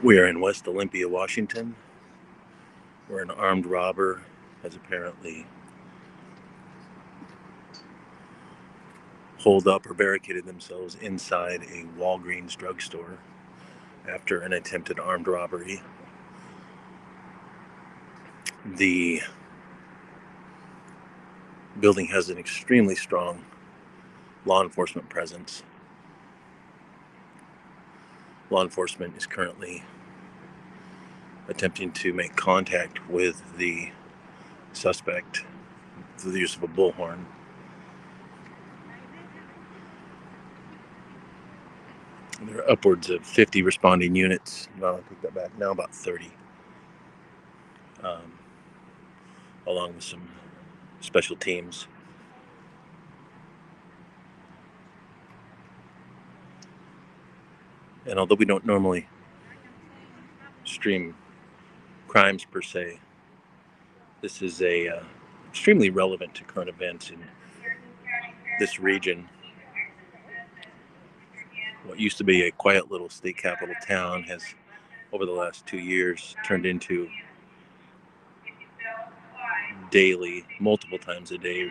We are in West Olympia, Washington, where an armed robber has apparently holed up or barricaded themselves inside a Walgreens drugstore after an attempted armed robbery. The building has an extremely strong law enforcement presence. Law enforcement is currently attempting to make contact with the suspect through the use of a bullhorn. There are upwards of 50 responding units. No, I take that back. Now about 30, along with some special teams. And although we don't normally stream crimes per se, this is extremely relevant to current events in this region. What used to be a quiet little state capital town has, over the last 2 years, turned into daily, multiple times a day,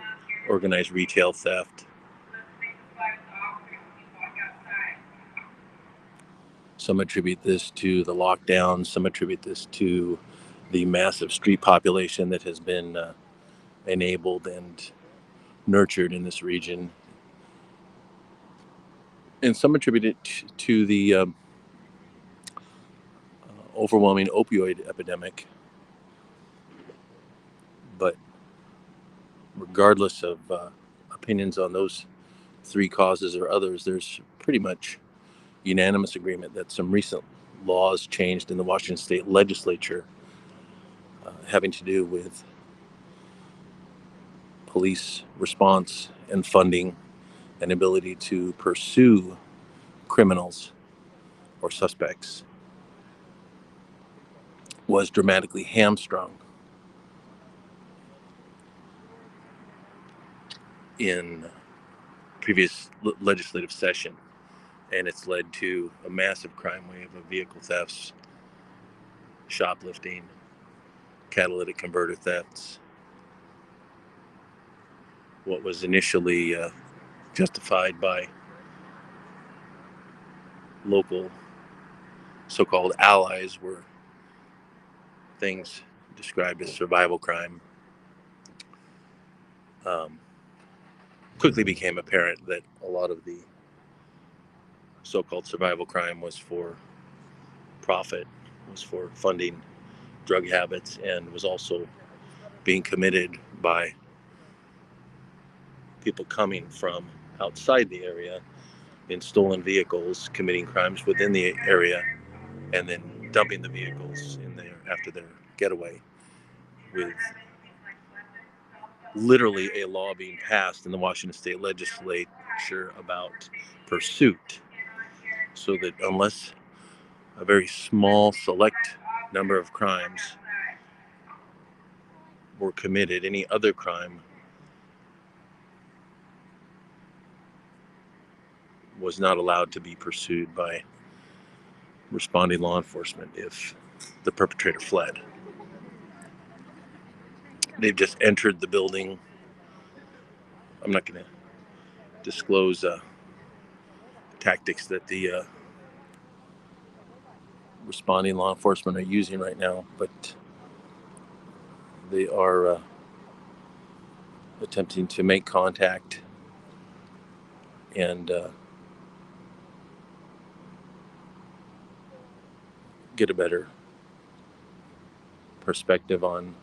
organized retail theft. Some attribute this to the lockdown. Some attribute this to the massive street population that has been enabled and nurtured in this region. And some attribute it to the overwhelming opioid epidemic. But regardless of opinions on those three causes or others, there's pretty much unanimous agreement that some recent laws changed in the Washington State Legislature having to do with police response and funding and ability to pursue criminals or suspects was dramatically hamstrung in previous legislative session, and it's led to a massive crime wave of vehicle thefts, shoplifting, catalytic converter thefts. What was initially justified by local so-called allies were things described as survival crime. Quickly became apparent that a lot of the so-called survival crime was for profit, was for funding drug habits, and was also being committed by people coming from outside the area in stolen vehicles, committing crimes within the area, and then dumping the vehicles in there after their getaway, with literally a law being passed in the Washington State Legislature about pursuit, so that unless a very small select number of crimes were committed, any other crime was not allowed to be pursued by responding law enforcement if the perpetrator fled. They've just entered the building. I'm not going to disclose tactics that the responding law enforcement are using right now, but they are attempting to make contact and get a better perspective on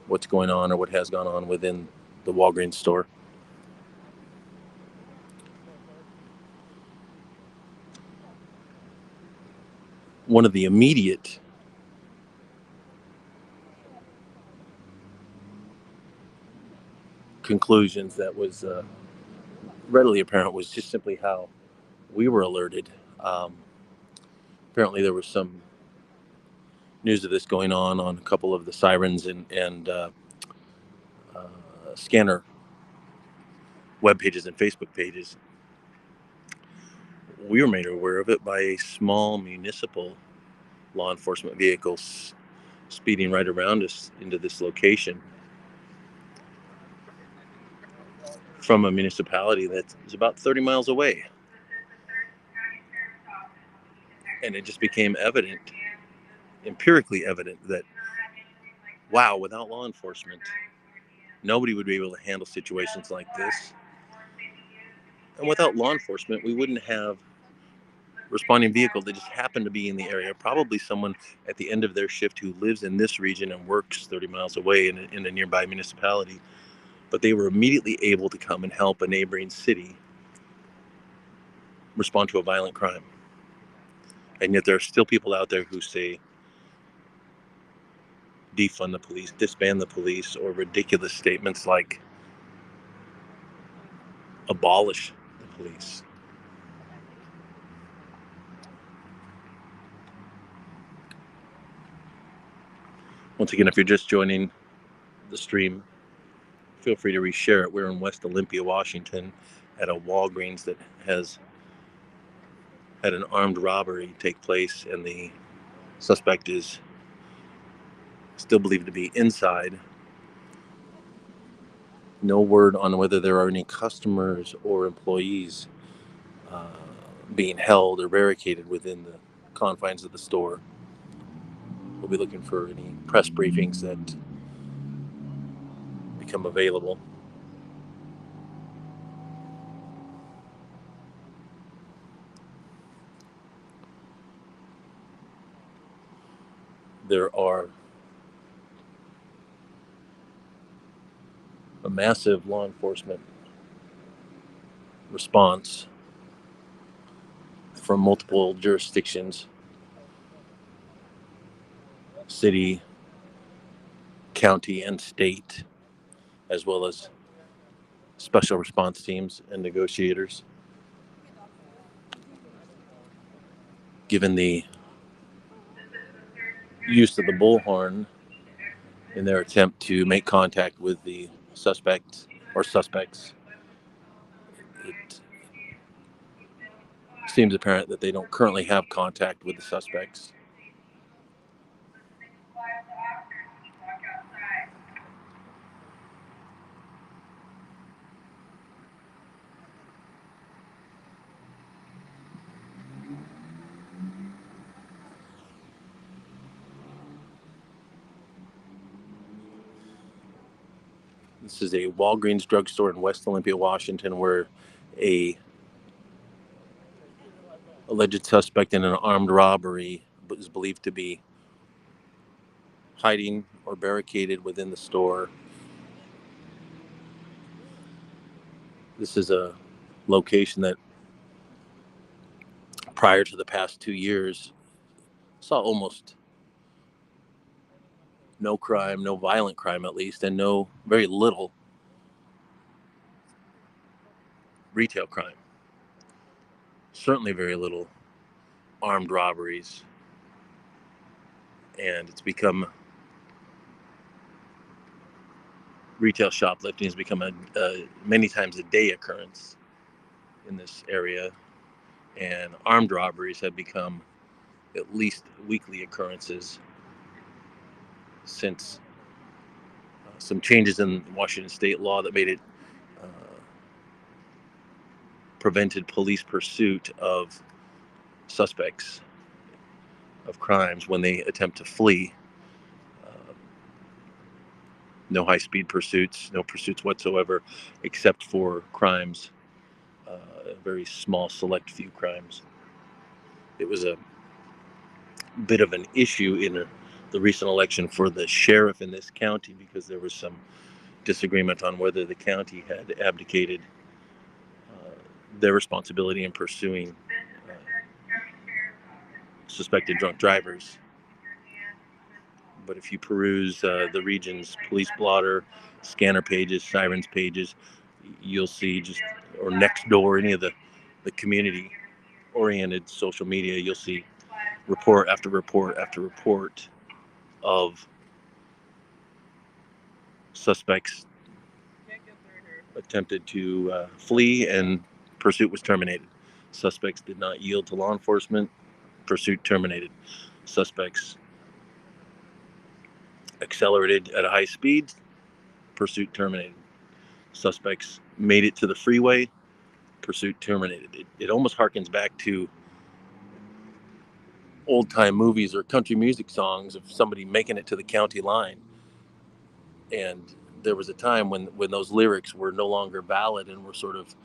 what's going on or what has gone on within the Walgreens store. One of the immediate conclusions that was readily apparent was just simply how we were alerted. Apparently there was some news of this going on a couple of the sirens and scanner web pages and Facebook pages. We were made aware of it by a small municipal law enforcement vehicle speeding right around us into this location from a municipality that is about 30 miles away. And it just became evident, empirically evident, that wow, without law enforcement, nobody would be able to handle situations like this. And without law enforcement, we wouldn't have responding vehicle that just happened to be in the area, probably someone at the end of their shift who lives in this region and works 30 miles away in a nearby municipality. But they were immediately able to come and help a neighboring city respond to a violent crime. And yet there are still people out there who say defund the police, disband the police, or ridiculous statements like abolish the police. Once again, if you're just joining the stream, feel free to reshare it. We're in West Olympia, Washington, at a Walgreens that has had an armed robbery take place, and the suspect is still believed to be inside. No word on whether there are any customers or employees being held or barricaded within the confines of the store. We'll be looking for any press briefings that become available. There are a massive law enforcement response from multiple jurisdictions, city, county, and state, as well as special response teams and negotiators. Given the use of the bullhorn in their attempt to make contact with the suspect or suspects, it seems apparent that they don't currently have contact with the suspects. This is a Walgreens drugstore in West Olympia, Washington, where a alleged suspect in an armed robbery is believed to be hiding or barricaded within the store. This is a location that prior to the past 2 years saw almost no crime, no violent crime at least, and very little retail crime. Certainly very little armed robberies. And it's become, retail shoplifting has become a many times a day occurrence in this area. And armed robberies have become at least weekly occurrences since some changes in Washington state law that made it prevented police pursuit of suspects of crimes when they attempt to flee. No high-speed pursuits, no pursuits whatsoever, except for crimes, very small, select few crimes. It was a bit of an issue in the recent election for the sheriff in this county because there was some disagreement on whether the county had abdicated their responsibility in pursuing suspected drunk drivers. But if you peruse the region's police blotter, scanner pages, sirens pages, you'll see just, or Nextdoor, any of the community-oriented social media, you'll see report after report after report of suspects attempted to flee and pursuit was terminated. Suspects did not yield to law enforcement. Pursuit terminated. Suspects accelerated at a high speed. Pursuit terminated. Suspects made it to the freeway. Pursuit terminated. It almost harkens back to old time movies or country music songs of somebody making it to the county line. And there was a time when those lyrics were no longer valid and were sort of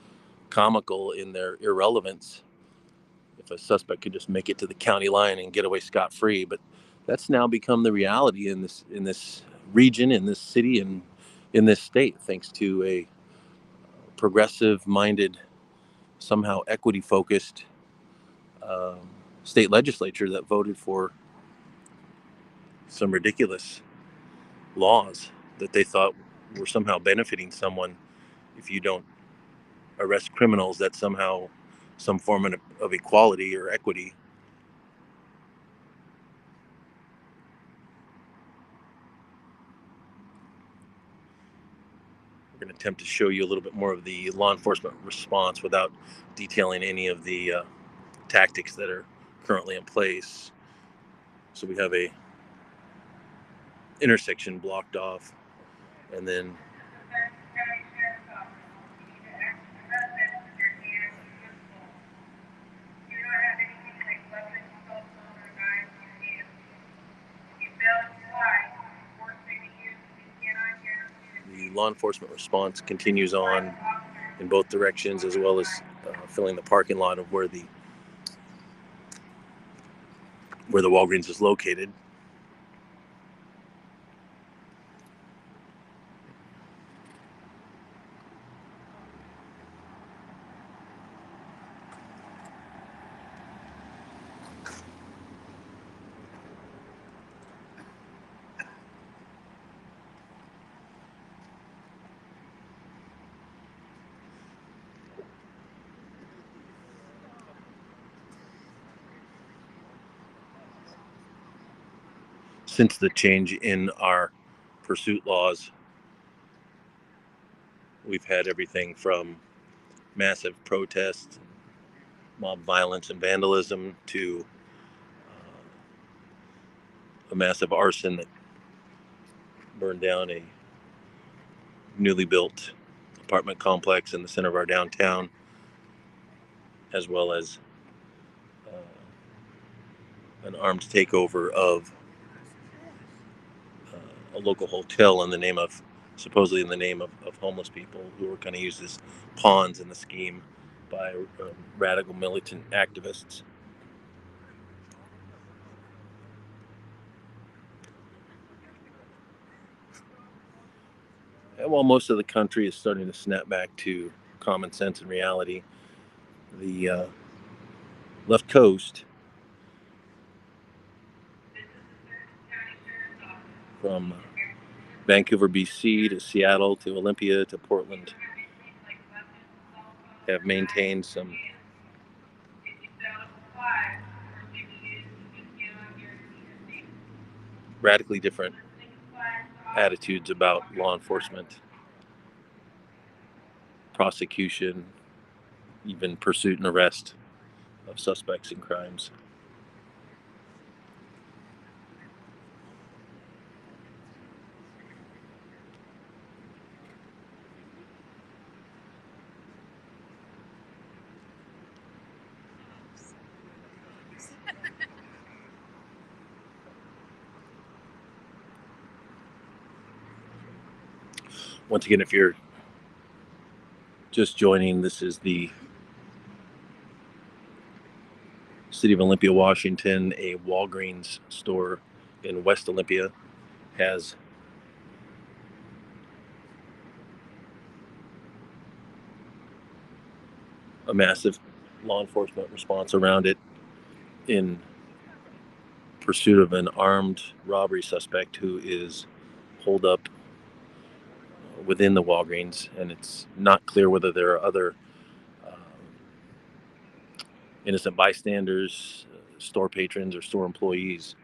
comical in their irrelevance. If a suspect could just make it to the county line and get away scot-free, but that's now become the reality in this region, in this city, and in this state, thanks to a progressive-minded, somehow equity-focused um, state legislature that voted for some ridiculous laws that they thought were somehow benefiting someone. If you don't arrest criminals, that's somehow some form of equality or equity. We're going to attempt to show you a little bit more of the law enforcement response without detailing any of the tactics that are currently in place. So we have a intersection blocked off, and then the law enforcement response continues on in both directions, as well as filling the parking lot of where the Walgreens is located. Since the change in our pursuit laws, we've had everything from massive protests, mob violence and vandalism, to a massive arson that burned down a newly built apartment complex in the center of our downtown, as well as an armed takeover of a local hotel supposedly in the name of homeless people who were kind of used as pawns in the scheme by radical militant activists. And while most of the country is starting to snap back to common sense and reality, the left coast, from Vancouver, BC, to Seattle, to Olympia, to Portland, have maintained some radically different attitudes about law enforcement, prosecution, even pursuit and arrest of suspects in crimes. Once again, if you're just joining, this is the city of Olympia, Washington. A Walgreens store in West Olympia has a massive law enforcement response around it in pursuit of an armed robbery suspect who is holed up within the Walgreens, and it's not clear whether there are other innocent bystanders, store patrons, or store employees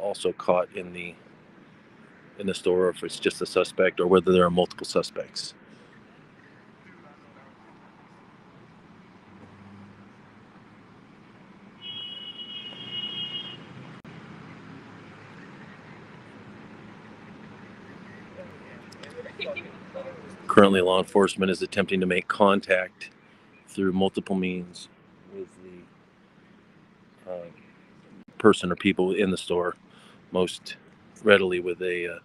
also caught in the store, or if it's just a suspect, or whether there are multiple suspects. Currently, law enforcement is attempting to make contact through multiple means with the person or people in the store, most readily with a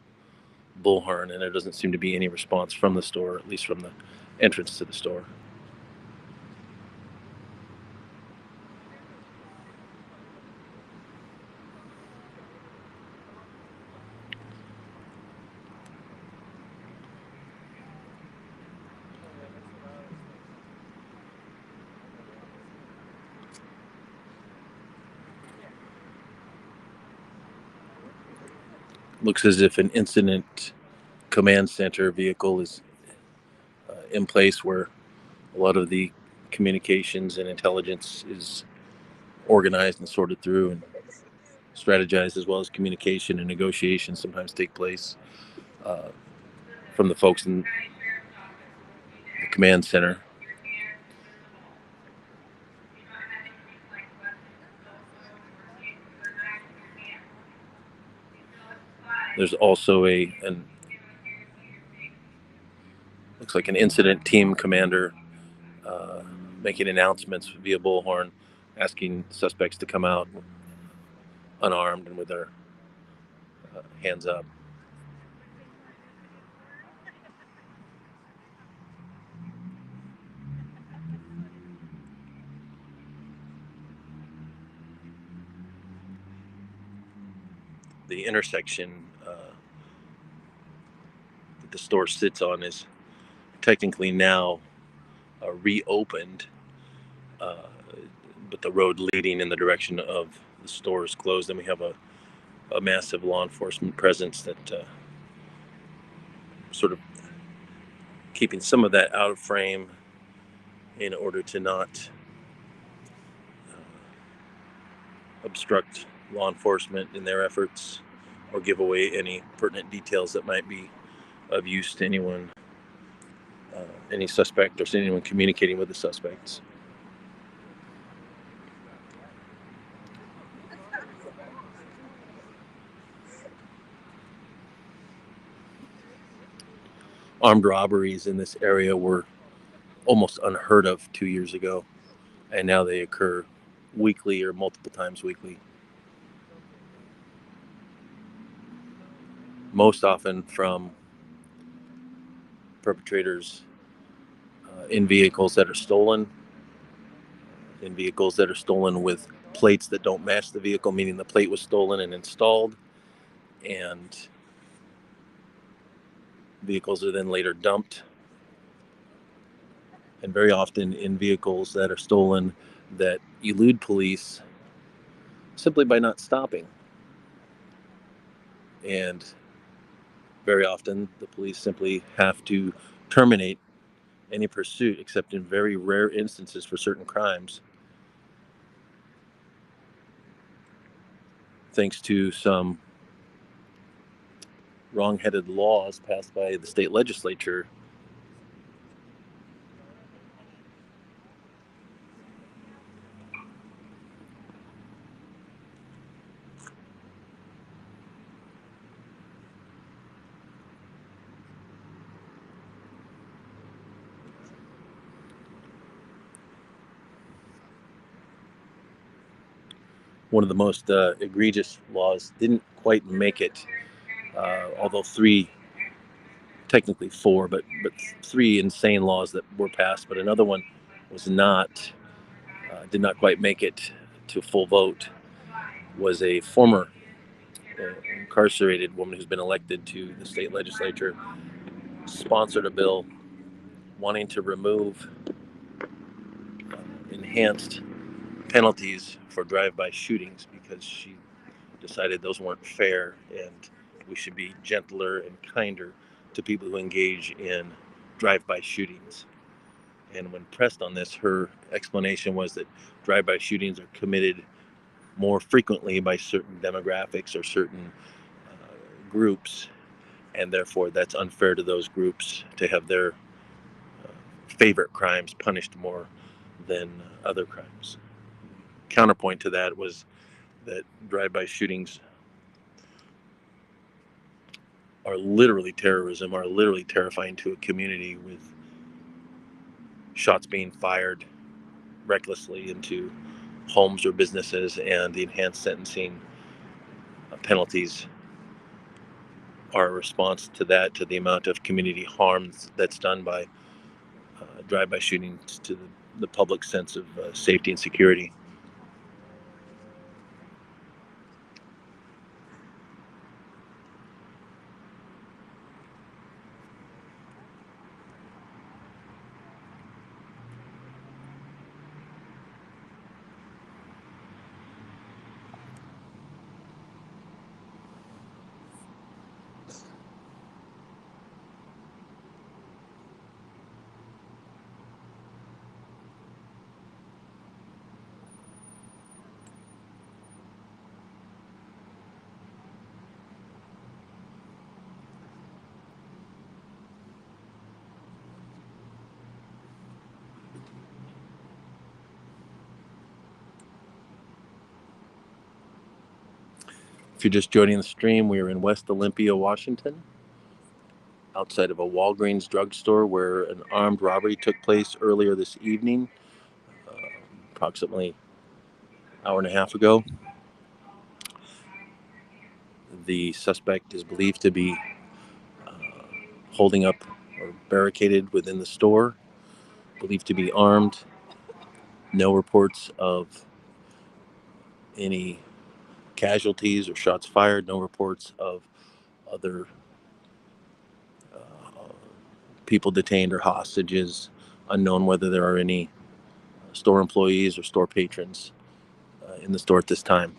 bullhorn, and there doesn't seem to be any response from the store, at least from the entrance to the store. Looks as if an incident command center vehicle is in place where a lot of the communications and intelligence is organized and sorted through and strategized, as well as communication and negotiation sometimes take place uh, from the folks in the command center. There's also an looks like an incident team commander uh, making announcements via bullhorn, asking suspects to come out unarmed and with their hands up. The intersection that the store sits on is technically now reopened, uh, but the road leading in the direction of the store is closed. And we have a massive law enforcement presence that sort of keeping some of that out of frame in order to not obstruct law enforcement in their efforts or give away any pertinent details that might be of use to anyone, any suspect, or anyone communicating with the suspects. Armed robberies in this area were almost unheard of 2 years ago, and now they occur weekly or multiple times weekly. Most often from perpetrators in vehicles that are stolen, with plates that don't match the vehicle, meaning the plate was stolen and installed, and vehicles are then later dumped. And very often in vehicles that are stolen that elude police simply by not stopping. And very often the police simply have to terminate any pursuit, except in very rare instances for certain crimes, thanks to some wrong-headed laws passed by the state legislature. One of the most egregious laws didn't quite make it, although technically four, but three insane laws that were passed, but another one was not, did not quite make it to full vote. Was a former incarcerated woman who's been elected to the state legislature, sponsored a bill wanting to remove enhanced penalties for drive-by shootings because she decided those weren't fair and we should be gentler and kinder to people who engage in drive-by shootings. And when pressed on this, her explanation was that drive-by shootings are committed more frequently by certain demographics or certain groups, and therefore that's unfair to those groups to have their favorite crimes punished more than other crimes. Counterpoint to that was that drive-by shootings are literally terrorism, are literally terrifying to a community, with shots being fired recklessly into homes or businesses, and the enhanced sentencing penalties are a response to that, to the amount of community harm that's done by drive-by shootings to the public sense of safety and security. If you're just joining the stream, we are in West Olympia, Washington, outside of a Walgreens drugstore where an armed robbery took place earlier this evening, uh, approximately an hour and a half ago. The suspect is believed to be uh, holding up or barricaded within the store, believed to be armed. No reports of any casualties or shots fired, no reports of other people detained or hostages. Unknown whether there are any store employees or store patrons in the store at this time.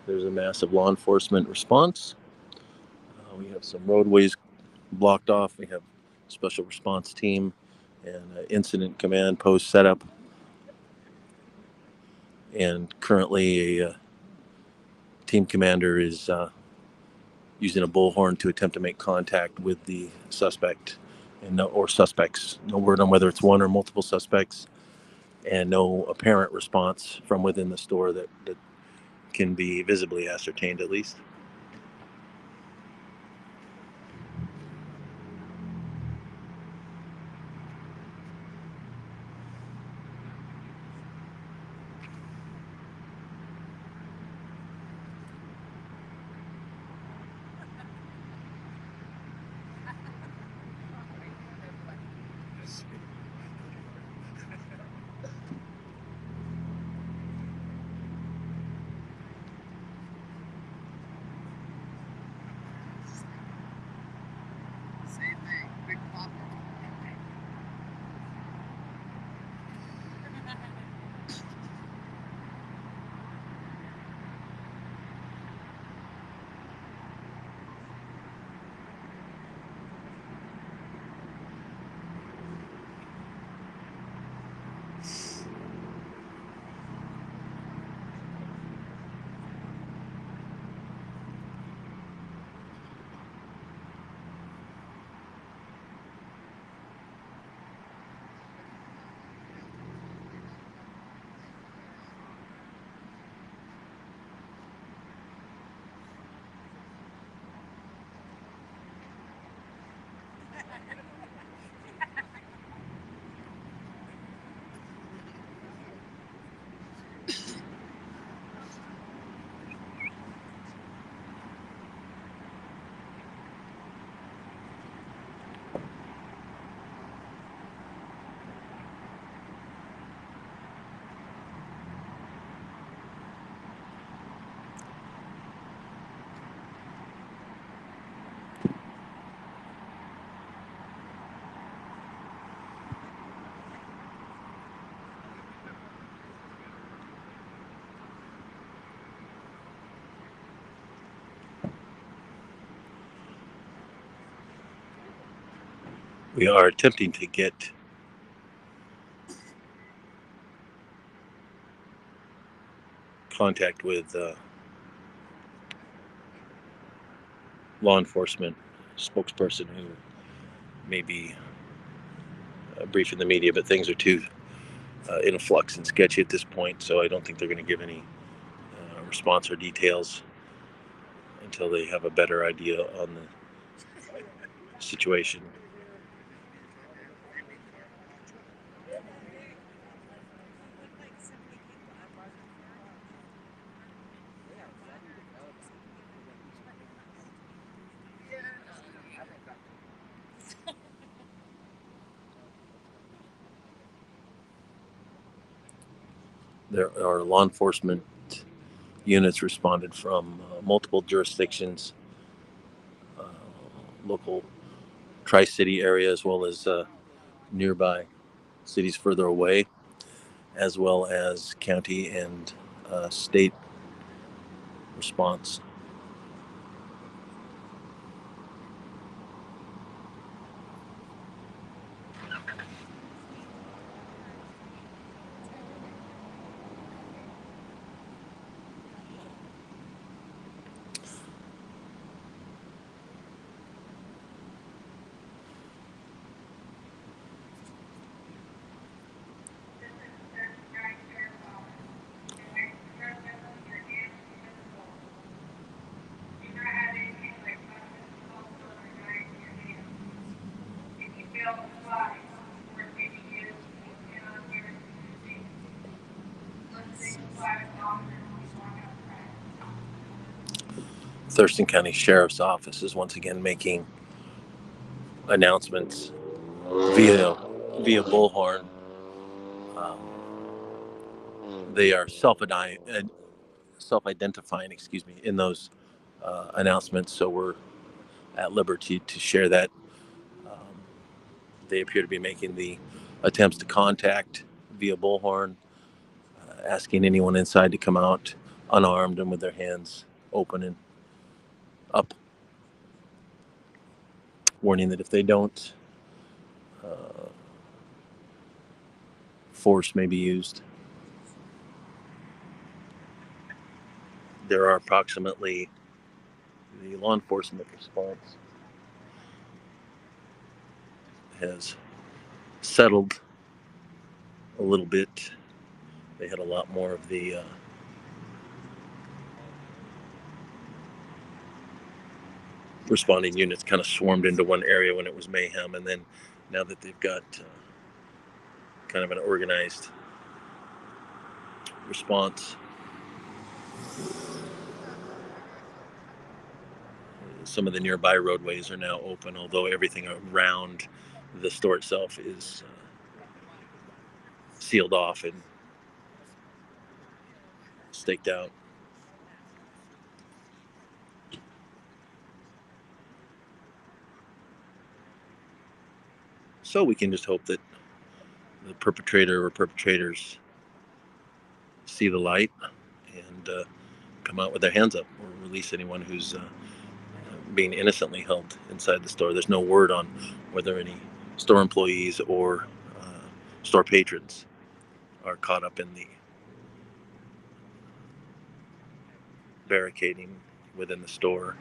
There's a massive law enforcement response. We have some roadways blocked off. We have special response team and incident command post set up. And currently, a team commander is using a bullhorn to attempt to make contact with the suspect or suspects. No word on whether it's one or multiple suspects, and no apparent response from within the store that can be visibly ascertained, at least. We are attempting to get contact with law enforcement spokesperson who may be briefing the media, but things are too in flux and sketchy at this point, so I don't think they're going to give any response or details until they have a better idea on situation. There are law enforcement units responded from multiple jurisdictions, uh, local Tri-City area, as well as nearby cities further away, as well as county and state response. Thurston County Sheriff's Office is once again making announcements via bullhorn. Um, they are self-identifying, in those announcements. So we're at liberty to share that. Um, they appear to be making the attempts to contact via bullhorn, asking anyone inside to come out unarmed and with their hands open and up, warning that if they don't, uh, force may be used. There are approximately the law enforcement response has settled a little bit. They had a lot more of the responding units kind of swarmed into one area when it was mayhem, and then now that they've got kind of an organized response, some of the nearby roadways are now open, although everything around the store itself is sealed off and staked out. So we can just hope that the perpetrator or perpetrators see the light and come out with their hands up, or release anyone who's being innocently held inside the store. There's no word on whether any store employees or uh, store patrons are caught up in the barricading within the store.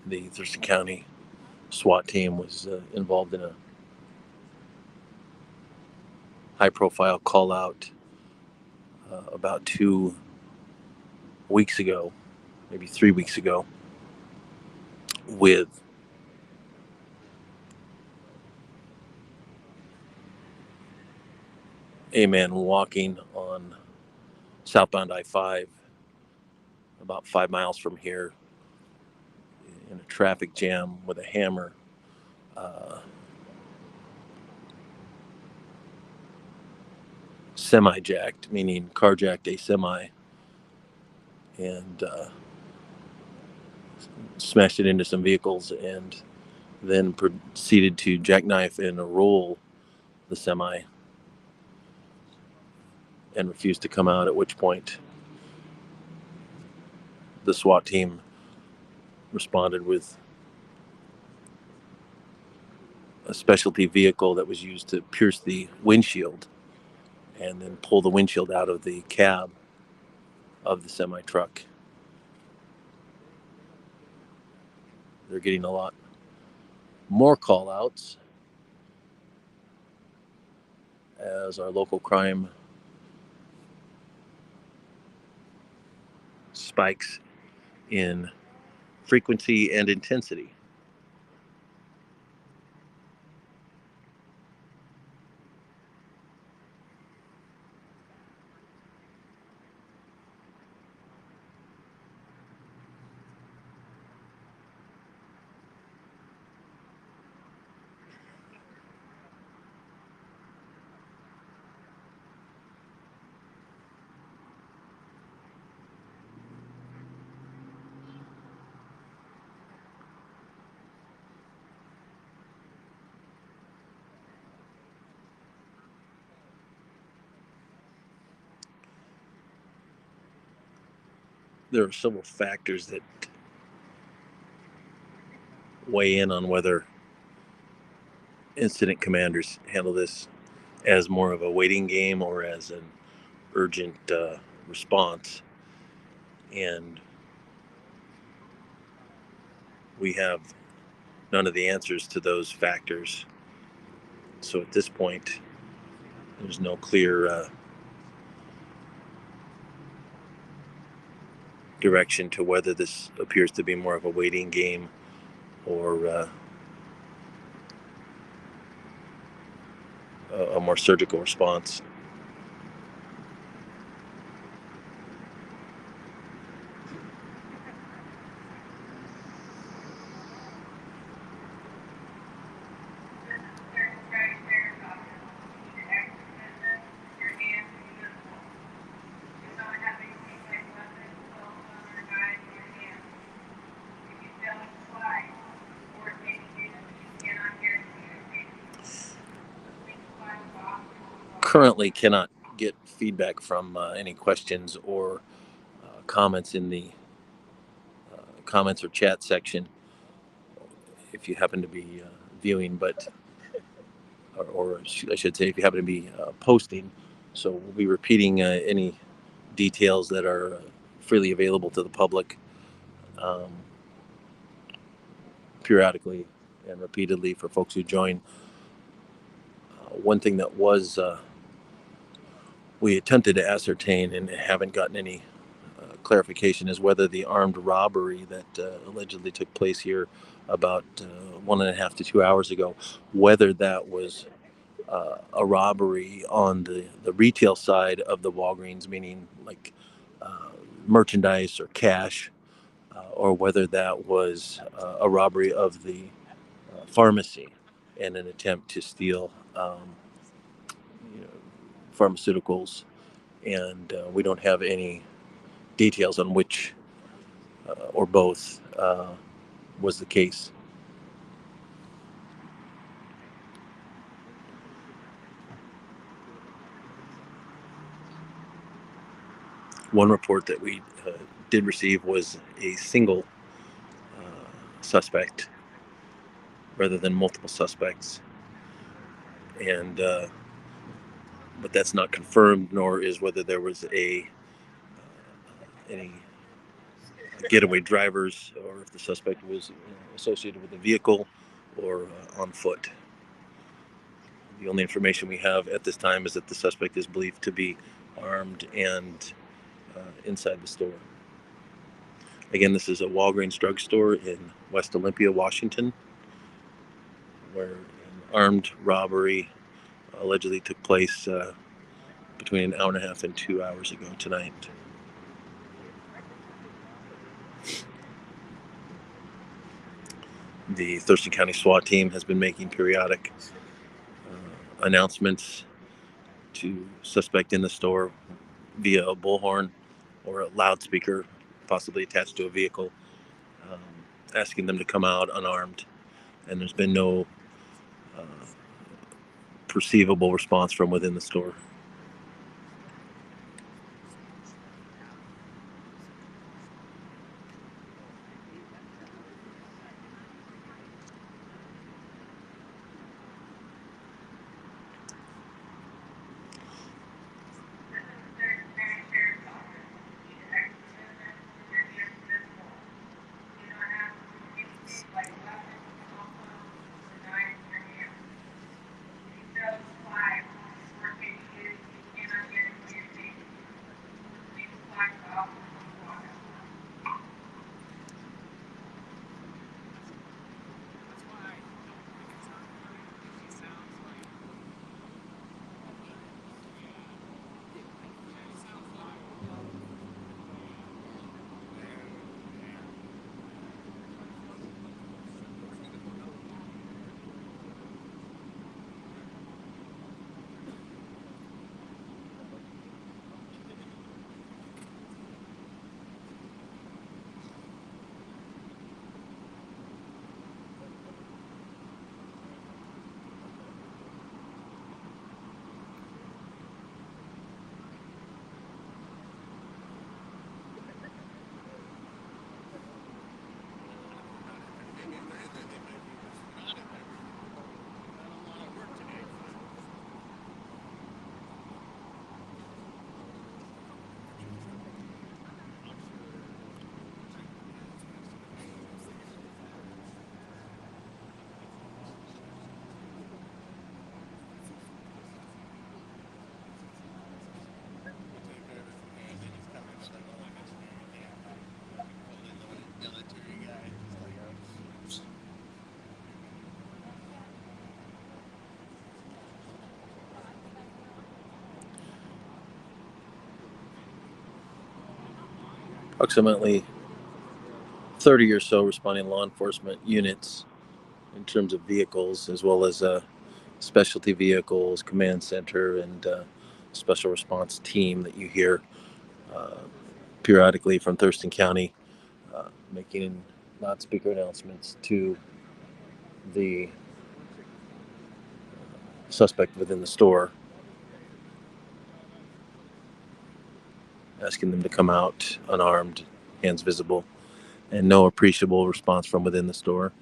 The Thurston County SWAT team was involved in a high profile call out about 2 weeks ago, maybe 3 weeks ago, with a man walking on southbound I-5 about 5 miles from here in a traffic jam with a hammer. Uh, Semi-jacked, meaning carjacked a semi, and smashed it into some vehicles and then proceeded to jackknife and roll the semi and refused to come out, at which point the SWAT team responded with a specialty vehicle that was used to pierce the windshield and then pull the windshield out of the cab of the semi truck. They're getting a lot more call outs as our local crime spikes in frequency and intensity. There are several factors that weigh in on whether incident commanders handle this as more of a waiting game or as an urgent response. And we have none of the answers to those factors. So at this point, there's no clear direction to whether this appears to be more of a waiting game or a more surgical response. Currently cannot get feedback from any questions or comments in the comments or chat section if you happen to be viewing, but or I should say if you happen to be posting. So we'll be repeating any details that are freely available to the public um, periodically and repeatedly for folks who join. One thing that was we attempted to ascertain and haven't gotten any clarification is whether the armed robbery that allegedly took place here about 1.5 to 2 hours ago, whether that was a robbery on the retail side of the Walgreens, meaning like merchandise or cash, or whether that was a robbery of the pharmacy in an attempt to steal you know, pharmaceuticals. And we don't have any details on which or both was the case. One report that we did receive was a single suspect rather than multiple suspects, and but that's not confirmed, nor is whether there was any getaway drivers or if the suspect was associated with a vehicle or on foot. The only information we have at this time is that the suspect is believed to be armed and inside the store. Again, this is a Walgreens drugstore in West Olympia, Washington, where an armed robbery allegedly took place between an hour and a half and 2 hours ago tonight. The Thurston County SWAT team has been making periodic announcements to suspect in the store via a bullhorn or a loudspeaker, possibly attached to a vehicle, asking them to come out unarmed and there's been no uh, perceivable response from within the store. Approximately 30 or so responding law enforcement units in terms of vehicles, as well as specialty vehicles, command center, and special response team that you hear uh, periodically from Thurston County, making loudspeaker announcements to the suspect within the store, asking them to come out unarmed, hands visible, and no appreciable response from within the store.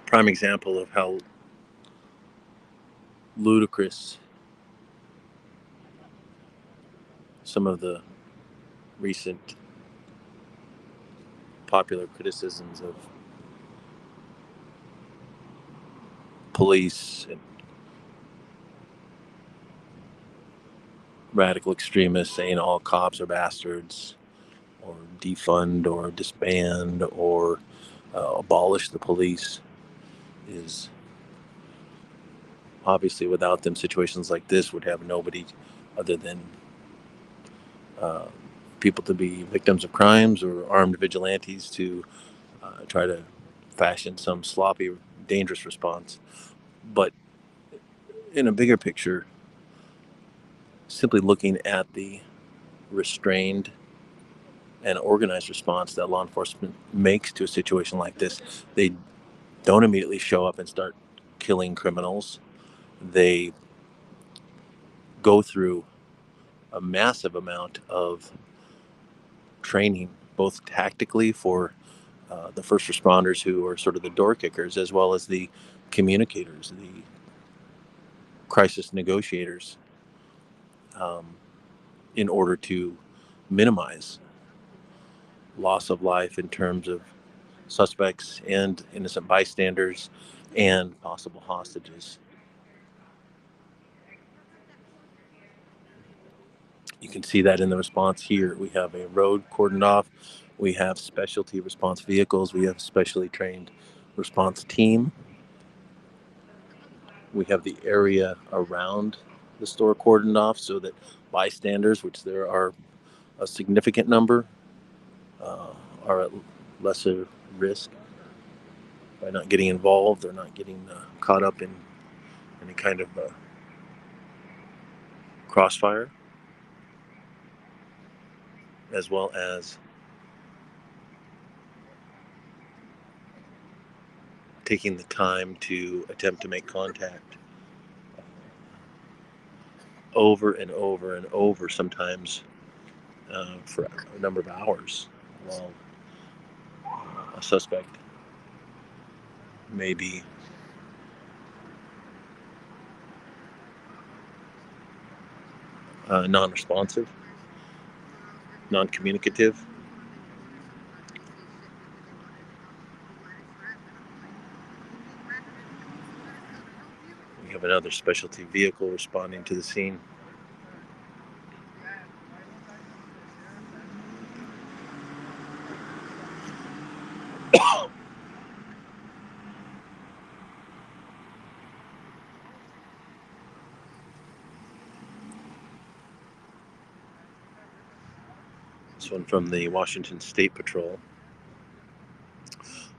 Prime example of how ludicrous some of the recent popular criticisms of police and radical extremists saying all cops are bastards, or defund or disband or abolish the police is obviously, without them, situations like this would have nobody other than uh, people to be victims of crimes or armed vigilantes to try to fashion some sloppy, dangerous response. But in a bigger picture, simply looking at the restrained and organized response that law enforcement makes to a situation like this, they don't immediately show up and start killing criminals. They go through a massive amount of training, both tactically for the first responders who are sort of the door kickers, as well as the communicators, the crisis negotiators, um, in order to minimize loss of life in terms of suspects and innocent bystanders and possible hostages. You can see that in the response here. We have a road cordoned off. We have specialty response vehicles. We have specially trained response team. We have the area around the store cordoned off so that bystanders, which there are a significant number, uh, are at lesser risk by not getting involved or not getting caught up in any kind of crossfire, as well as taking the time to attempt to make contact over and over and over, sometimes for a number of hours, while a suspect may be non-responsive, non-communicative. We have another specialty vehicle responding to the scene. This one from the Washington State Patrol.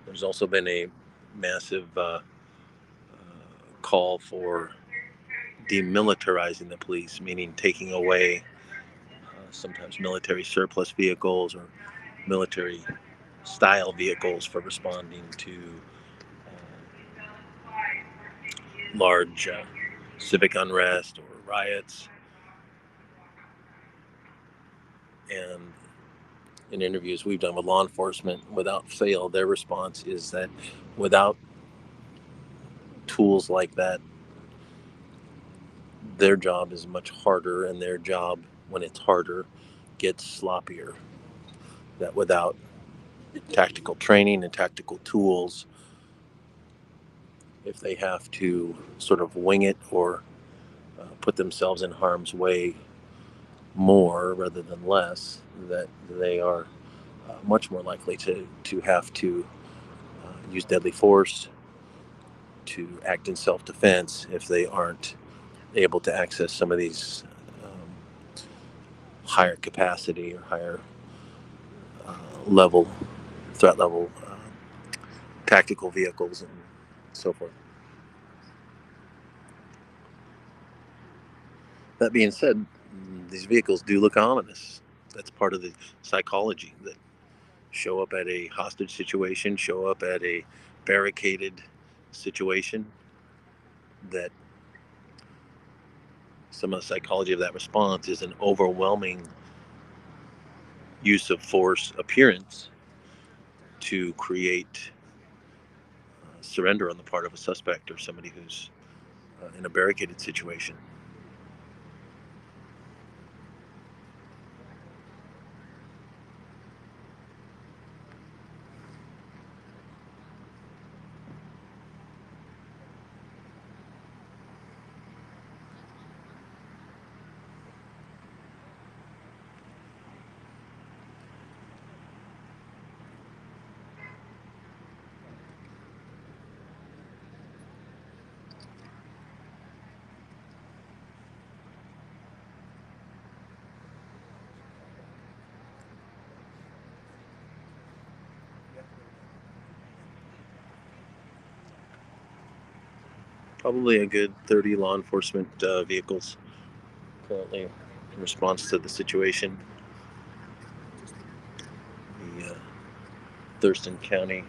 There's also been a massive call for demilitarizing the police, meaning taking away sometimes military surplus vehicles or military style vehicles for responding to large civic unrest or riots. And in interviews we've done with law enforcement, without fail, their response is that without tools like that, their job is much harder, and their job, when it's harder, gets sloppier. That without tactical training and tactical tools, if they have to sort of wing it or put themselves in harm's way more rather than less, that they are much more likely to have to use deadly force, to act in self-defense if they aren't able to access some of these higher capacity or higher level threat level tactical vehicles and so forth. That being said, these vehicles do look ominous. That's part of the psychology, that show up at a hostage situation, show up at a barricaded situation, that some of the psychology of that response is an overwhelming use of force appearance to create surrender on the part of a suspect or somebody who's in a barricaded situation. probably a good 30 law enforcement vehicles currently in response to the situation. The Thurston County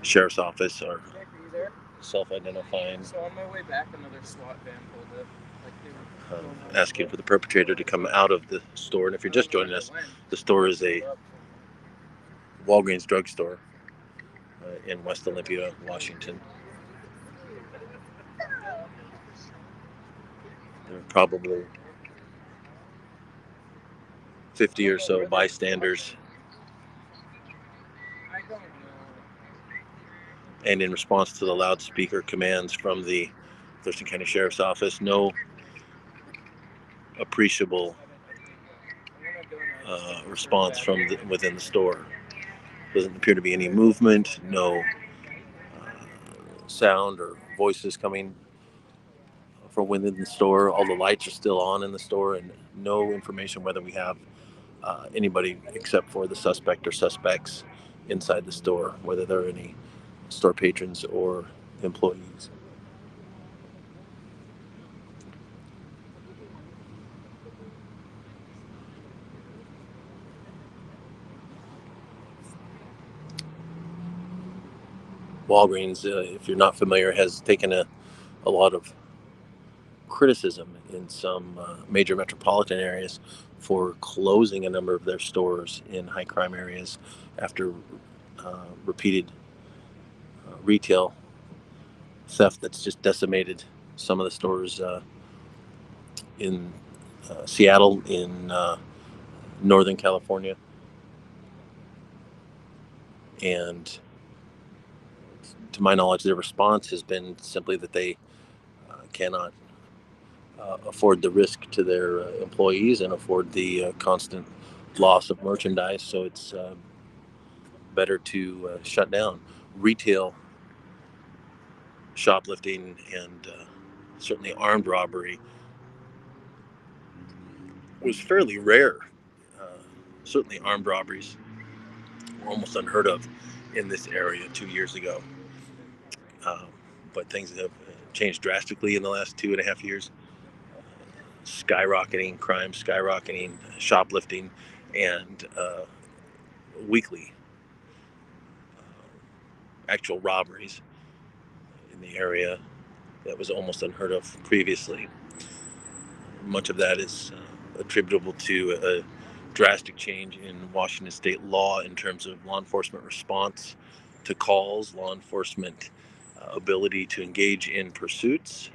Sheriff's Office are Jake, are you there? self-identifying, So on my way back, another SWAT van pulled up. Like they were asking for the perpetrator to come out of the store. And if you're just joining us, the store is a Walgreens drugstore in West Olympia, Washington. There are probably 50 or so bystanders. I don't know. And in response to the loudspeaker commands from the Thurston County Sheriff's Office, no appreciable response from within the store. Doesn't appear to be any movement, no sound or voices coming from within the store. All the lights are still on in the store, and no information whether we have anybody except for the suspect or suspects inside the store, whether there are any store patrons or employees. Walgreens, if you're not familiar, has taken a lot of criticism in some major metropolitan areas for closing a number of their stores in high crime areas after repeated retail theft that's just decimated some of the stores in Seattle, in Northern California. And to my knowledge, their response has been simply that they cannot afford the risk to their employees and afford the constant loss of merchandise. So it's better to shut down. Retail shoplifting and certainly armed robbery was fairly rare. Uh, Certainly armed robberies were almost unheard of in this area 2 years ago. Um, but things have changed drastically in the last 2.5 years. Skyrocketing crime, skyrocketing shoplifting, and weekly actual robberies in the area that was almost unheard of previously. Much of that is attributable to a drastic change in Washington state law in terms of law enforcement response to calls, law enforcement ability to engage in pursuits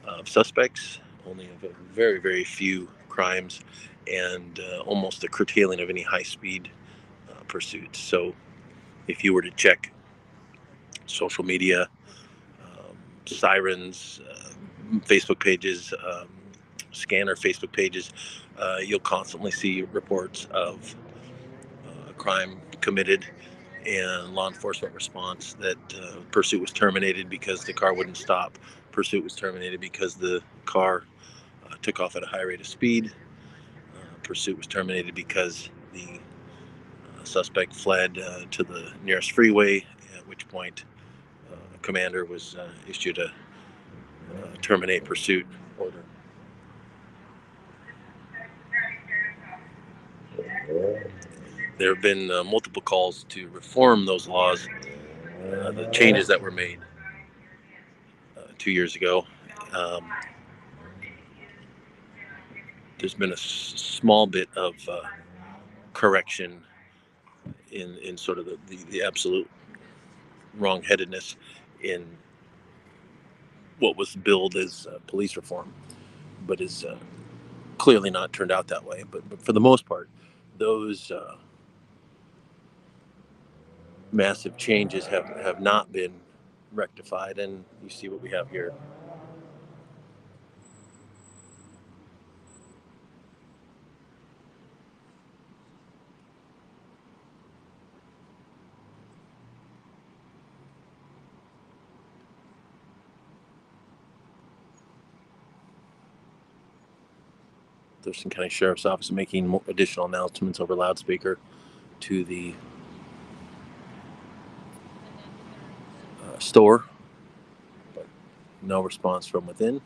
of suspects, only of a very, very few crimes, and almost a curtailing of any high speed pursuits. So if you were to check social media, sirens, Facebook pages, scanner Facebook pages, you'll constantly see reports of crime committed and law enforcement response that pursuit was terminated because the car wouldn't stop. Pursuit was terminated because the car took off at a high rate of speed. Pursuit was terminated because the suspect fled to the nearest freeway, at which point a commander was issued a terminate pursuit order. There have been multiple calls to reform those laws, the changes that were made 2 years ago. There's been a small bit of correction in sort of the absolute wrongheadedness in what was billed as police reform, but is clearly not turned out that way. But for the most part, those massive changes have not been rectified, and you see what we have here. Thurston County Sheriff's Office making additional announcements over loudspeaker to the store, but no response from within.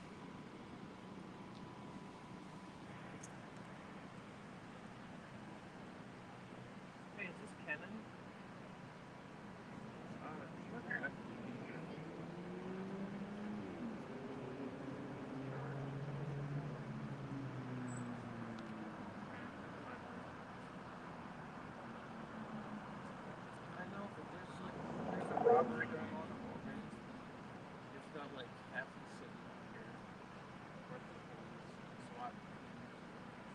Hey, is this Kenan? I know, but there's a robbery going on at Walgreens. It's got like half the city here. Worth of police, SWAT teams,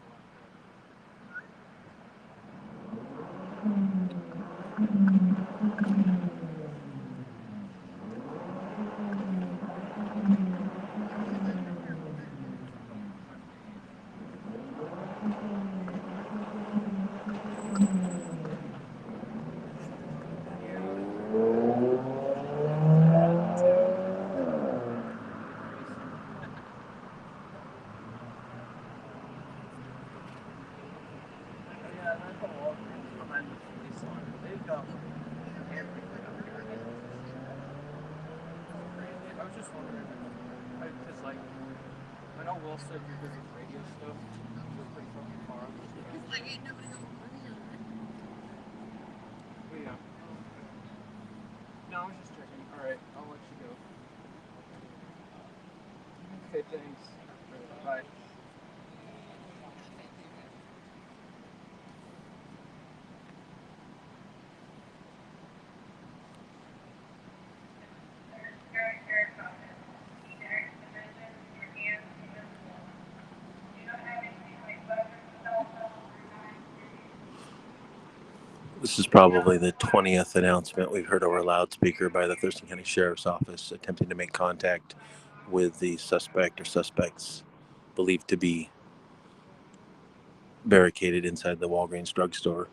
SWAT trucks. Yeah. Too. Really racing. Oh yeah, and that's the Walgreens behind the police line. They've got like everything up there. It's crazy. I was just wondering if, because like, I know Will said you're good with radio stuff. Is it pretty fucking far on this guy? Like, ain't nobody gonna put me on it. But yeah. Oh, okay. No, I was just checking. Alright, I'll let you go. Okay, thanks. Bye. This is probably the 20th announcement we've heard over a loudspeaker by the Thurston County Sheriff's Office attempting to make contact with the suspect or suspects believed to be barricaded inside the Walgreens drugstore.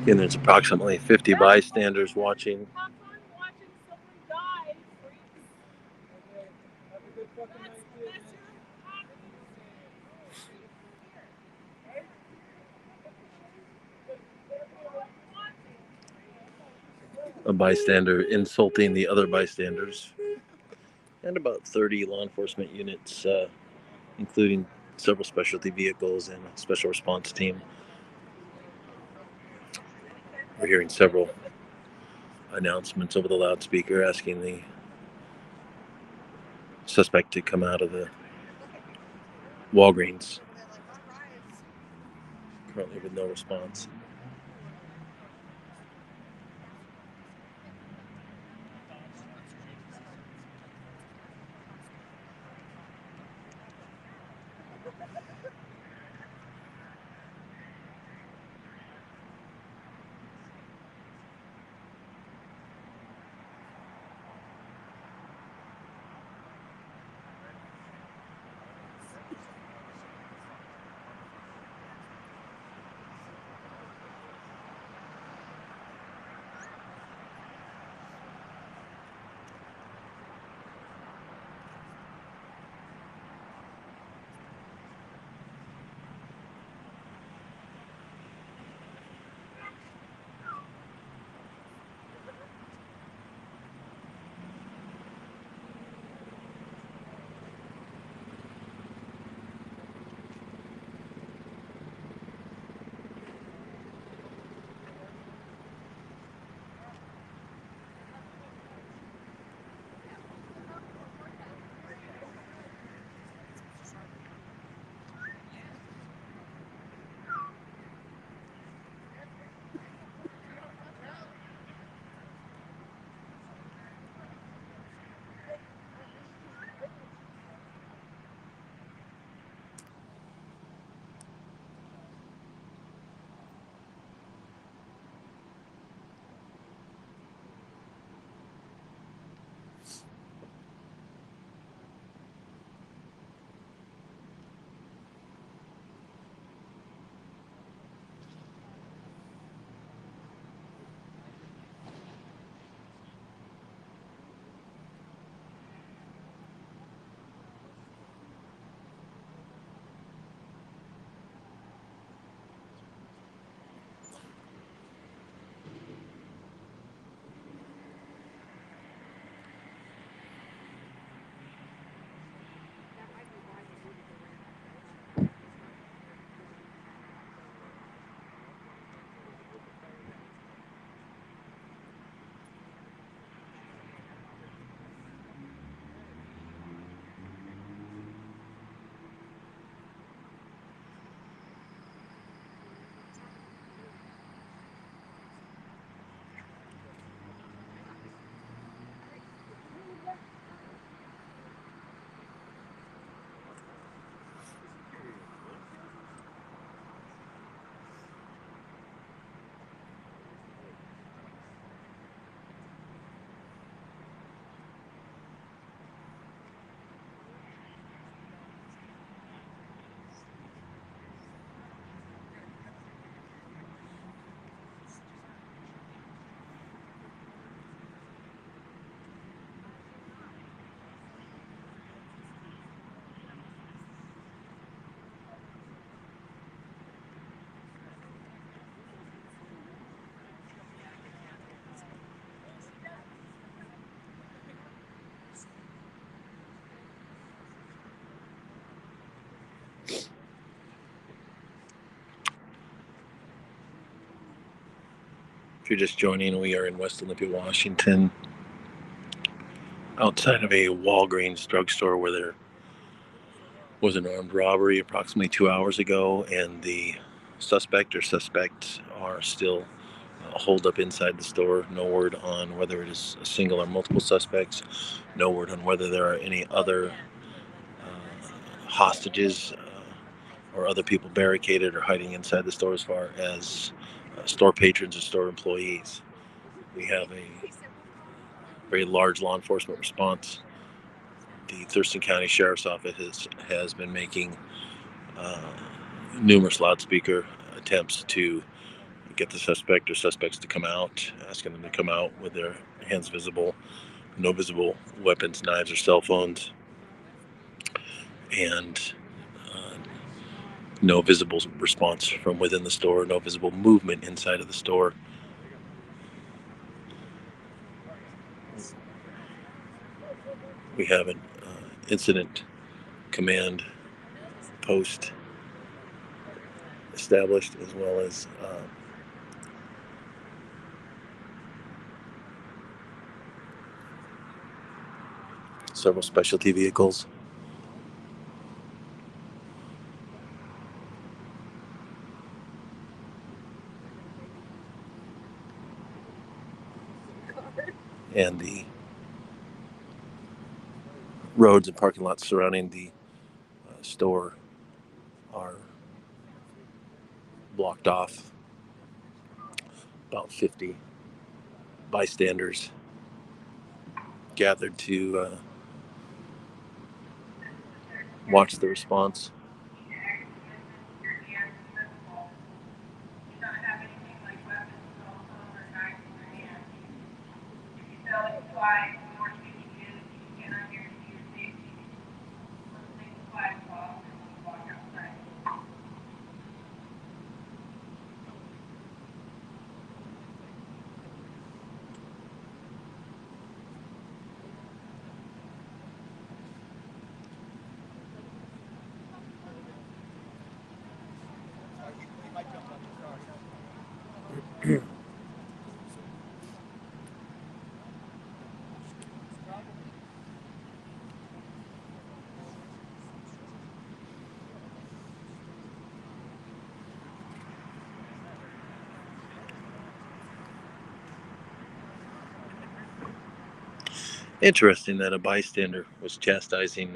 And there's approximately 50 bystanders watching. Have fun watching someone die, freaks. Okay, have a good fucking night, kid. That's your hobby. A bystander insulting the other bystanders. And about 30 law enforcement units, including several specialty vehicles and a special response team. We're hearing several announcements over the loudspeaker asking the suspect to come out of the Walgreens. Currently with no response. If you're just joining, we are in West Olympia, Washington, outside of a Walgreens drugstore where there was an armed robbery approximately 2 hours ago, and the suspect or suspects are still holed up inside the store. No word on whether it is a single or multiple suspects. No word on whether there are any other hostages or other people barricaded or hiding inside the store as far as store patrons or store employees. We have a very large law enforcement response. The Thurston County Sheriff's Office has been making numerous loudspeaker attempts to get the suspect or suspects to come out, asking them to come out with their hands visible, no visible weapons, knives, or cell phones, and no visible response from within the store, no visible movement inside of the store. We have an incident command post established, as well as several specialty vehicles. And the roads and parking lots surrounding the store are blocked off. About 50 bystanders gathered to watch the response. Interesting that a bystander was chastising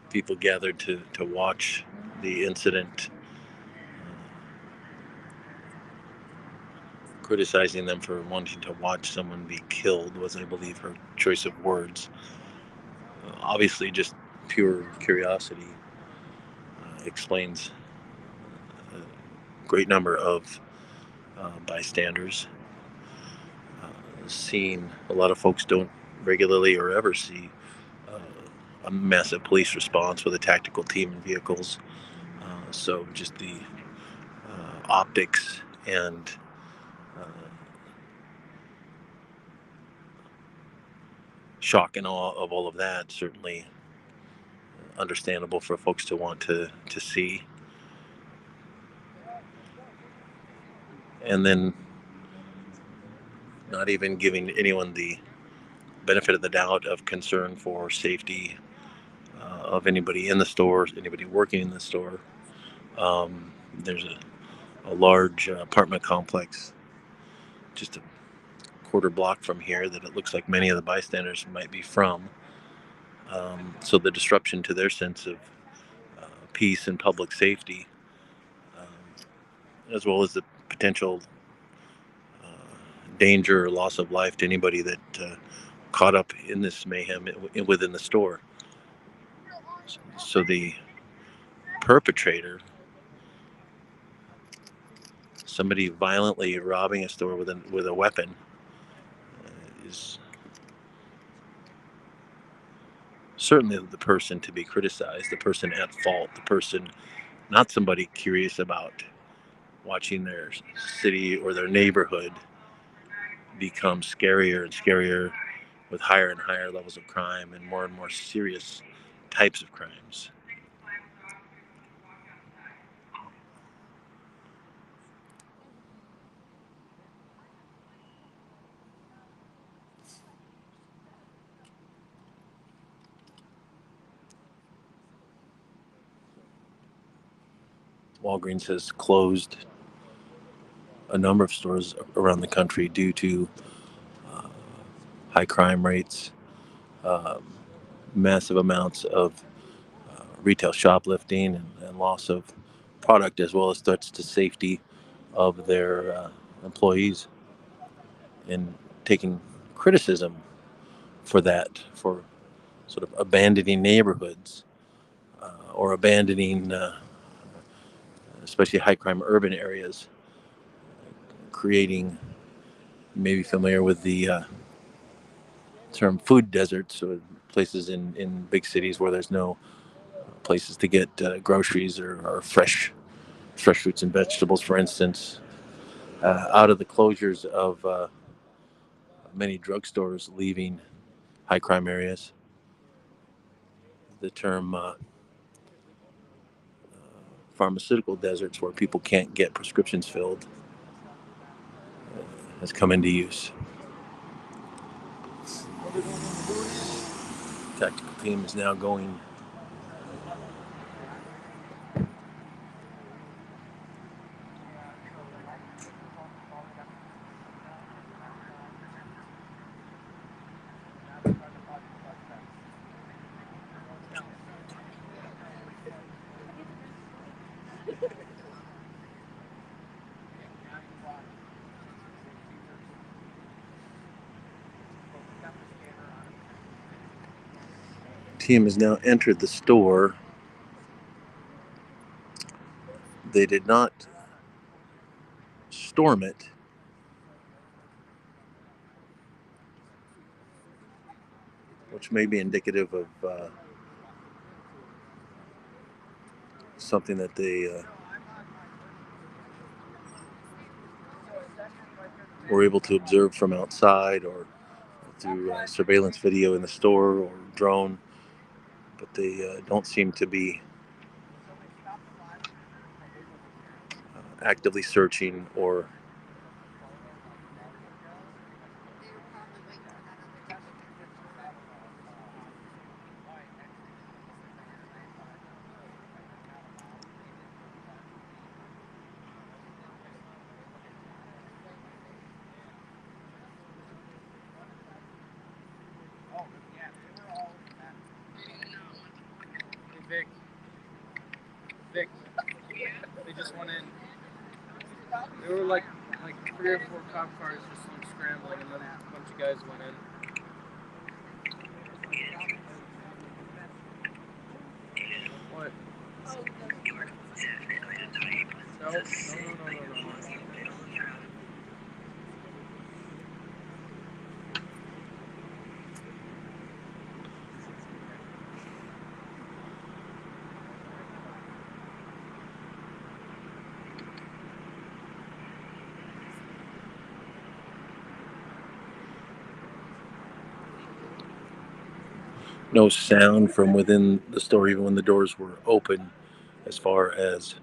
people gathered to watch the incident, criticizing them for wanting to watch someone be killed was, I believe, her choice of words. Obviously, just pure curiosity explains a great number of bystanders. Seeing a lot of folks don't regularly or ever see a massive police response with a tactical team and vehicles. So just the optics and shock and awe of all of that, certainly understandable for folks to want to see. And then not even giving anyone the benefit of the doubt of concern for safety of anybody in the store, anybody working in the store. There's a large apartment complex just a quarter block from here that it looks like many of the bystanders might be from. So the disruption to their sense of peace and public safety, as well as the potential danger or loss of life to anybody that caught up in this mayhem within the store. So the perpetrator, somebody violently robbing a store with a weapon, is certainly the person to be criticized, the person at fault, the person, not somebody curious about watching their city or their neighborhood become scarier and scarier with higher and higher levels of crime and more serious types of crimes. Walgreens has closed a number of stores around the country due to high crime rates, um, massive amounts of retail shoplifting and loss of product, as well as threats to safety of their employees, and taking criticism for that, for sort of abandoning neighborhoods or abandoning especially high crime urban areas, creating, you may be familiar with the term food deserts, so places in big cities where there's no places to get groceries or fresh fruits and vegetables, for instance. Out of the closures of many drugstores leaving high crime areas, the term pharmaceutical deserts, where people can't get prescriptions filled, has come into use. Tactical team is now going. Team has now entered the store. They did not storm it. Which may be indicative of something that they were able to observe from outside or through surveillance video in the store or drone, but they don't seem to be actively searching or Hey, Vic, they just went in. There were like 3 or 4 cop cars just like scrambling, and then a bunch of guys went in. What? No. no sound from within the store, even when the doors were open, as far as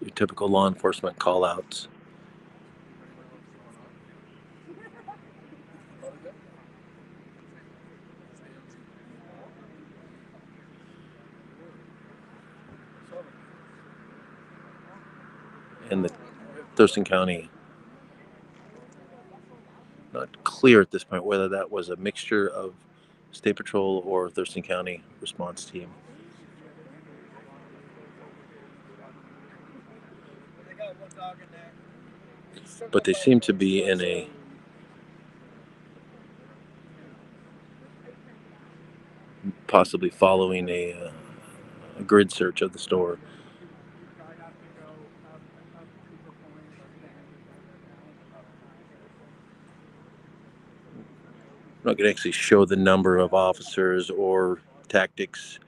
your typical law enforcement call outs. And the Thurston County, not clear at this point whether that was a mixture of State Patrol or Thurston County response team. But they seem to be in a possibly following a grid search of the store. I'm not going to actually show the number of officers or tactics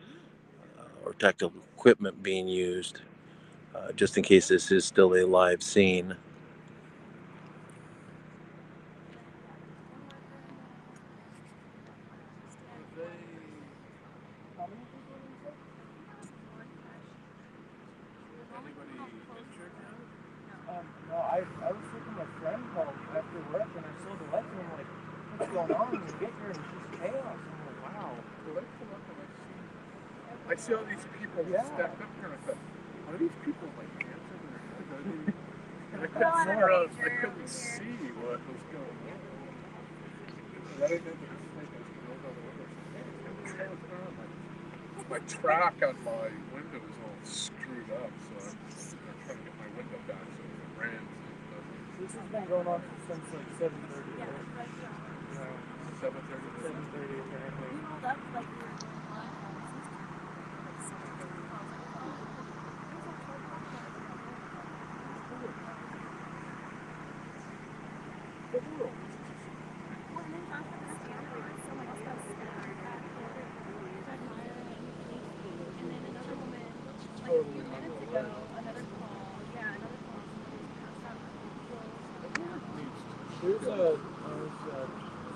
or tactical equipment being used, just in case this is still a live scene. No, I was taking my friend home after work, and I saw the lights, and I'm like, what's going on? And we get here, and it's just chaos. I'm like, wow. The lights come up, and I see all these people stacked up here, and I thought, are these people like dancing? I couldn't see what was going on. And I didn't enter the snake, I just rolled out the window. What's going on? My track on my window is all screwed up, so I'm trying to get my window back so if it rains. This has been going on since like 7:30. Yeah, right? Yeah. 7:30. 7:30 apparently. You rolled up like you were doing live. like a few minutes ago, another call. Yeah, another call. There's a,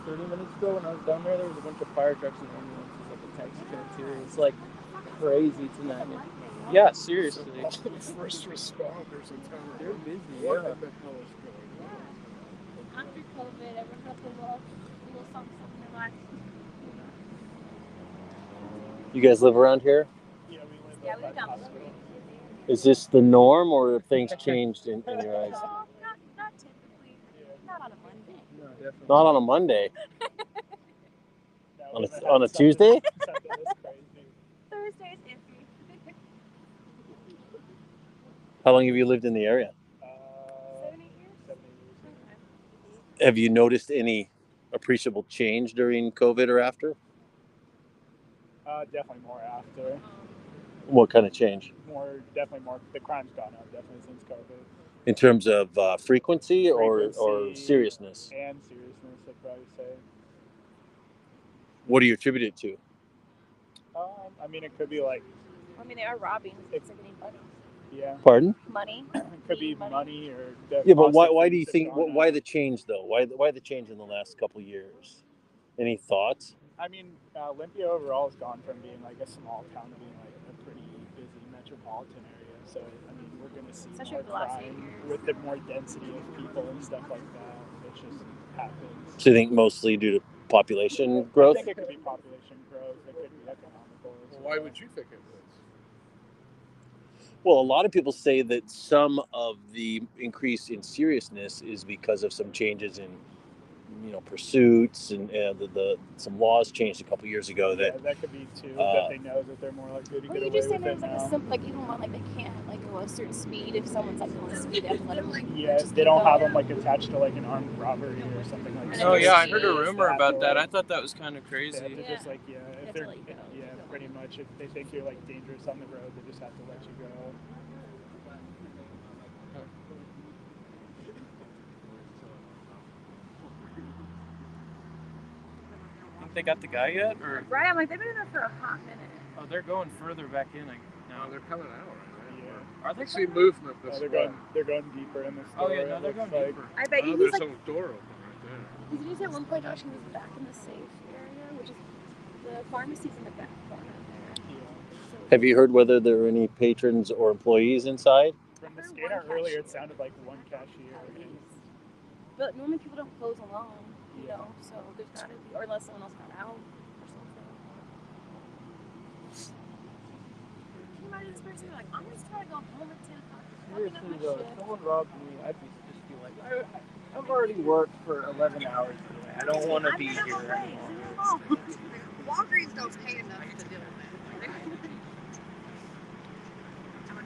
30 minutes ago when I was down there was a bunch of fire trucks and ambulances at the taxi stand too. It's like crazy tonight. Yeah, seriously. First responders in town. They're busy, What yeah. in the hell is going on? After COVID, everyone had to love a little something in their life. You guys live around here? Yeah, we live Yeah, up we by the got hospital. Is this the norm, or have things changed in your eyes? No, not typically. Not on a Monday. No, definitely. Not on a Monday. No, On we haven't a had Tuesday? Something this crazy. Thursday's iffy. How long have you lived in the area? 7, 8 years? 7 years. Okay. Have you noticed any appreciable change during COVID or after? Definitely more after. What kind of change? Definitely more. The crime's gone up definitely since COVID. In terms of frequency or Frequency seriousness? and seriousness, I'd probably say. What do you attribute it to? I mean, it could be like, I mean, they are robbing. It's like any money. yeah, Pardon? Money. it could be money or. Yeah, but cost of why do you things have think? gone Why up. the change though? Why the change in the last couple years? Any thoughts? I mean, Olympia overall has gone from being like a small town to being like a pretty busy metropolitan area. So, I mean, we're going to see Especially more over the last 8 crime years. with the more density of people and stuff like that. It just happens. So you think mostly due to population growth? I think it could be population growth. It could be economical. Well, why would you think it was? Well, a lot of people say that some of the increase in seriousness is because of some changes in, pursuits and some laws changed a couple years ago that Yeah, that could be too. That they know that they're more likely to Well, get you away just say with there's it like now. a simple, like even one like they can't like go a certain speed if someone's like going speed, they have to let them like Yeah, just they keep don't have going. them like attached to like an armed robbery or something like that. Oh, yeah, I heard a rumor about that. I I thought that was kind of crazy. They have to Yeah. just like They if have they're to let you go. pretty much if they think you're like dangerous on the road, they just have to let you go. Think they got the guy yet, or Right, I'm like they've been in there for a hot minute. oh, they're going further back in? No, now, they're coming out, right? Yeah. are they? I see movement No, this they're way. going deeper in the Oh store. yeah, it no, they're looks going like. deeper. I bet Oh, you there's he's like a door open right there. did you say at one point Josh he was back in the safe area, which is the pharmacy's in the back corner there. Yeah. So Have you heard whether there are any patrons or employees inside? From the heard scanner one earlier, it cashier. sounded like one cashier. at And least. But normally people don't close alone, you Yeah. know, so there's gotta be or unless someone else got out or something. Can you imagine this person like, I'm just trying to go home at 10 o'clock. seriously though, if someone robbed me, I'd just be like, I've already worked for 11 hours today. I don't want to be here anymore. Walgreens don't pay enough to deal with that.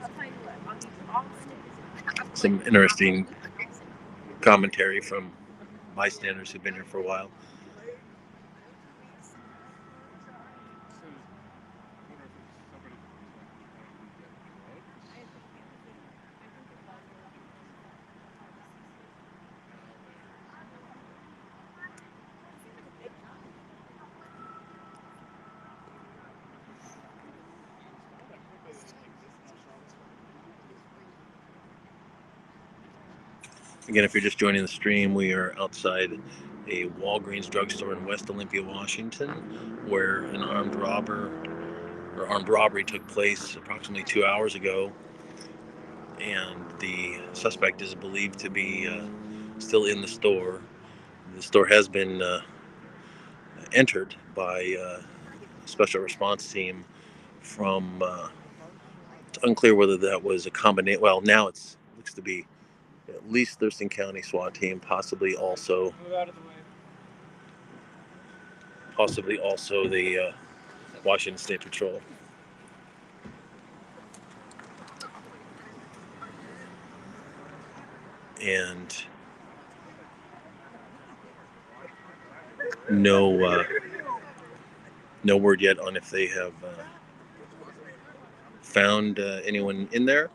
I'll tell you what, on these off days, Some interesting commentary from bystanders who've been here for a while. Again, if you're just joining the stream, we are outside a Walgreens drugstore in West Olympia, Washington, where an armed robbery took place approximately 2 hours ago, and the suspect is believed to be still in the store. The store has been entered by a special response team from. It's unclear whether that was a combination. Well, now it looks to be at least Thurston County SWAT team, possibly also Move out of the way. the Washington State Patrol. And no word yet on if they have found anyone in there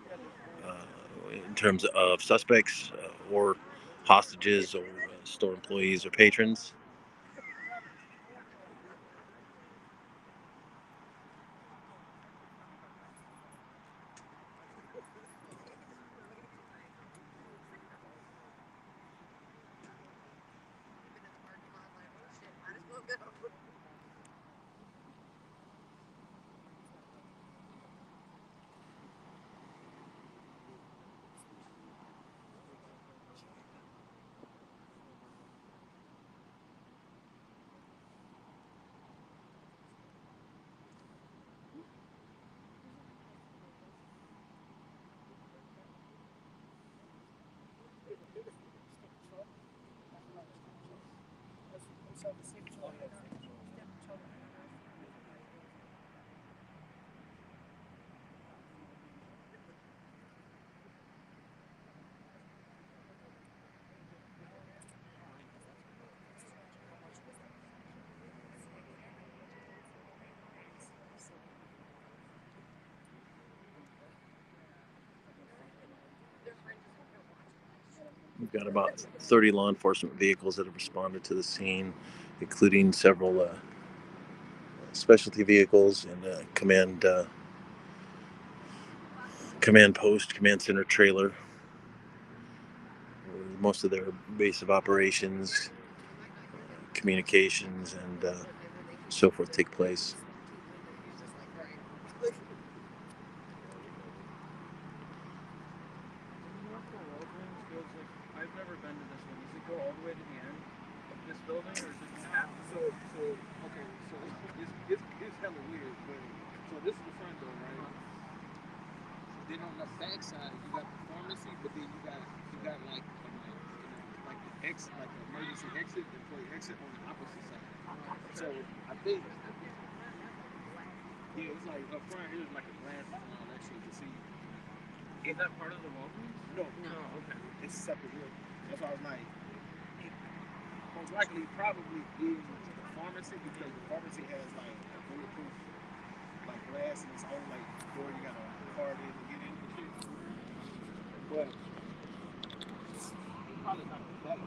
in terms of suspects or hostages or store employees or patrons. We've got about 30 law enforcement vehicles that have responded to the scene, including several specialty vehicles and command post, command center trailer. Most of their base of operations, communications, and so forth take place. I've never been to this one. Does it go all the way to the end of this building, or is it just half? So okay, so it's hella weird, but so this is the front door, right? Then on the back side you got the pharmacy, but then you got like like the exit, like the emergency exit, the employee exit on the opposite side. So I think yeah, it's like up front here's like a glass and all that shit to see. Is that part of the Walgreens? No, Oh, okay. it's separate here. That's why I was like, most likely probably is the pharmacy because the pharmacy has like a bulletproof like glass and its own like door you gotta card in to get in and shit. But probably not that.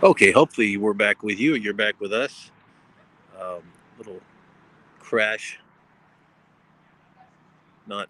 Okay, hopefully we're back with you. You're back with us. Little crash. Not